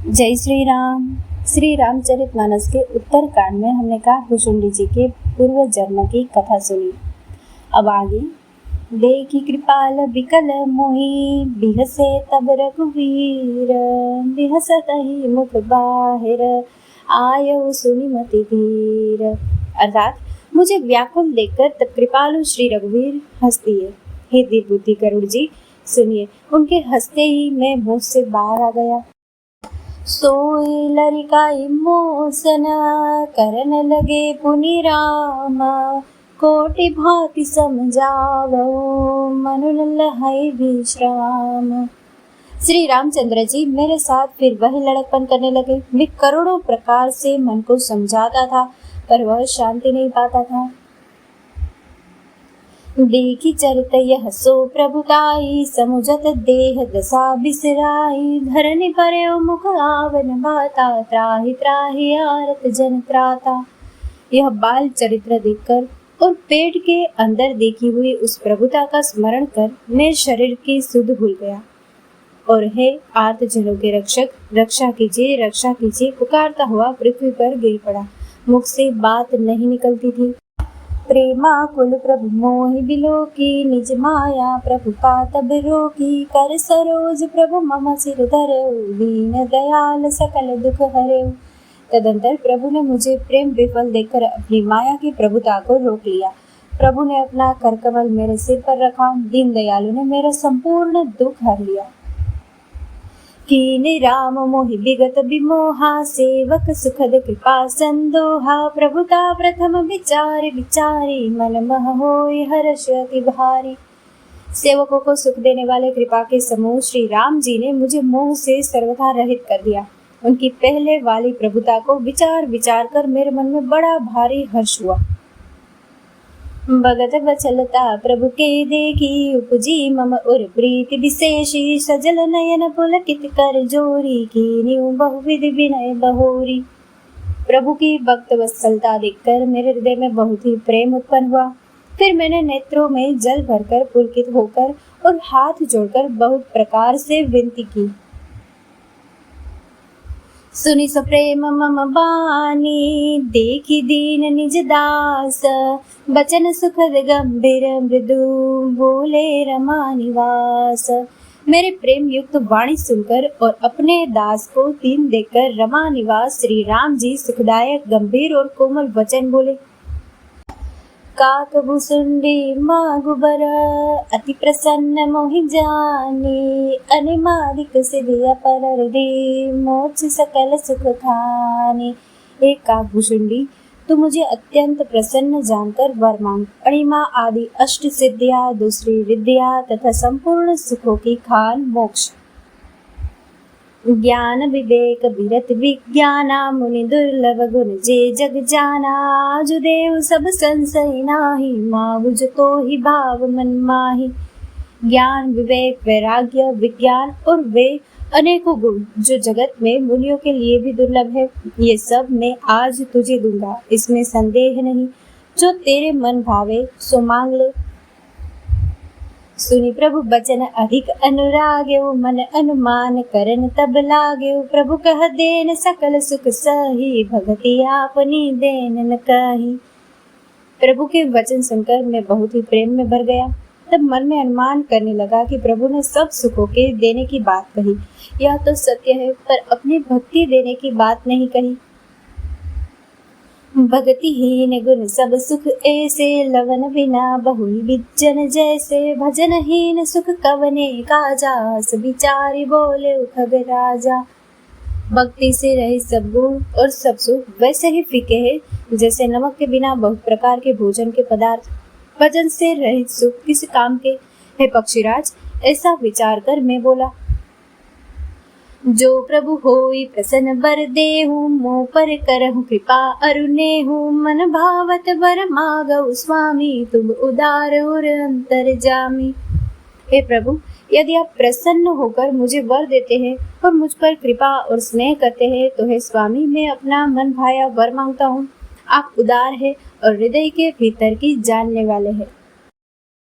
जय श्री राम। श्री रामचरितमानस के उत्तर कांड में हमने कहा भुशुंडी जी के पूर्व जन्म की कथा सुनी। अब आगे देखी कृपाल विकल मोहि बिहसे तब रघुवीर बिहसत ही मुख बाहिर आयो सुनि मति धीर। अर्थात मुझे व्याकुल देखकर तब कृपालु श्री रघुवीर हंस दिए। हे दीन बुद्धि गरुड़ जी सुनिए, उनके हंसते ही मैं मुंह से बाहर आ गया। सोई लरिकाई मोसन करन लगे पुनि राम कोटि भांति समझावो मनु लहै विश्राम। श्री रामचंद्र जी मेरे साथ फिर वही लड़कपन करने लगे। मैं करोड़ों प्रकार से मन को समझाता था पर वह शांति नहीं पाता था। देखी चरित यह सो प्रभुताई समुझत देह दशा बिसराई धरनी परे मुख आवन बाता त्राहि त्राहि आरत जन त्राता। यह बाल चरित्र देखकर और पेट के अंदर देखी हुई उस प्रभुता का स्मरण कर मैं शरीर की सुध भूल गया और हे आर्त जनों के रक्षक रक्षा कीजिए पुकारता हुआ पृथ्वी पर गिर पड़ा। मुख से बात नहीं निकलती थी। प्रेमा कुल प्रभु मोहि बिलो की निज माया प्रभु का तब रोकी कर सरोज प्रभु मम सिर धरऊ दीन दयाल सकल दुख हरेऊ। तदंतर प्रभु ने मुझे प्रेम विफल देखकर अपनी माया की प्रभुता को रोक लिया। प्रभु ने अपना करकमल मेरे सिर पर रखा। दीन दयालु ने मेरा संपूर्ण दुख हर लिया। कीन राम मोहि विगत विमोहा सेवक सुखद कृपा संदोहा प्रभुता प्रथम विचार विचारी मन मह होय हर्ष अति भारी। सेवकों को सुख देने वाले कृपा के समूह श्री राम जी ने मुझे मोह से सर्वथा रहित कर दिया। उनकी पहले वाली प्रभुता को विचार विचार कर मेरे मन में बड़ा भारी हर्ष हुआ। भगत बचलता प्रभु के देखी उपजी मम उर प्रीति विशेषी सजल नयन पुलकित कर जोरी कीन्यू बहुविधि विनय बहोरी। प्रभु की भक्त वत्सलता देखकर मेरे हृदय में बहुत ही प्रेम उत्पन्न हुआ। फिर मैंने नेत्रों में जल भरकर पुलकित होकर और हाथ जोड़कर बहुत प्रकार से विनती की। सुनि सप्रेम मम बानी देखी दीन निज दास बचन सुखद गंभीर मृदु बोले रमा निवास। मेरे प्रेम युक्त वाणी सुनकर और अपने दास को दीन देखकर रमा निवास श्री राम जी सुखदायक गंभीर और कोमल वचन बोले। काक भुसुंडी मागुबर अति प्रसन्न मोहि जानी अनिमादिक सिद्धि अपर दे मोक्ष सकल सुख खानी। एक काक भुसुंडी तू मुझे अत्यंत प्रसन्न जानकर वर मांग। अणिमा आदि अष्ट सिद्धियां दूसरी विद्या तथा संपूर्ण सुखों की खान मोक्ष। ज्ञान विवेक विरत विज्ञाना मुनि दुर्लभ गुण जे जग जाना आजुदेव सब संशय नाही माहुज तो ही भाव मन माही। ज्ञान विवेक वैराग्य विज्ञान और वे अनेकों गुण जो जगत में मुनियों के लिए भी दुर्लभ है, ये सब मैं आज तुझे दूंगा, इसमें संदेह नहीं। जो तेरे मन भावे सो मांग ले। सुनि प्रभु बचन अधिक अनुराग्यो मन अनुमान करन तब लाग्यो प्रभु कह देन सकल सुख सही भगति आपनी देन न कही। प्रभु के वचन सुनकर मैं बहुत ही प्रेम में भर गया। तब मन में अनुमान करने लगा कि प्रभु ने सब सुखों के देने की बात कही। यह तो सत्य है पर अपनी भक्ति देने की बात नहीं कही। भगतिहीन गुण सब सुख ऐसे लवन बिना बहु विजन जैसे भजनहीन सुख कवने काजा सब विचारी बोले खग राजा। भक्ति से रहे सब गुण और सब सुख वैसे ही फीके हैं जैसे नमक के बिना बहुत प्रकार के भोजन के पदार्थ। भजन से रहित सुख किस काम के। हे पक्षीराज ऐसा विचार कर मैं बोला। जो प्रभु होई प्रसन्न बर देहु मोह पर करहु कृपा अरुनेहु मन भावत बर मागउ स्वामी तुम उदार और अंतर जामी। हे प्रभु यदि आप प्रसन्न होकर मुझे वर देते हैं और मुझ पर कृपा और स्नेह करते हैं तो हे स्वामी मैं अपना मन भाया वर मांगता हूँ। आप उदार है और हृदय के भीतर की जानने वाले हैं।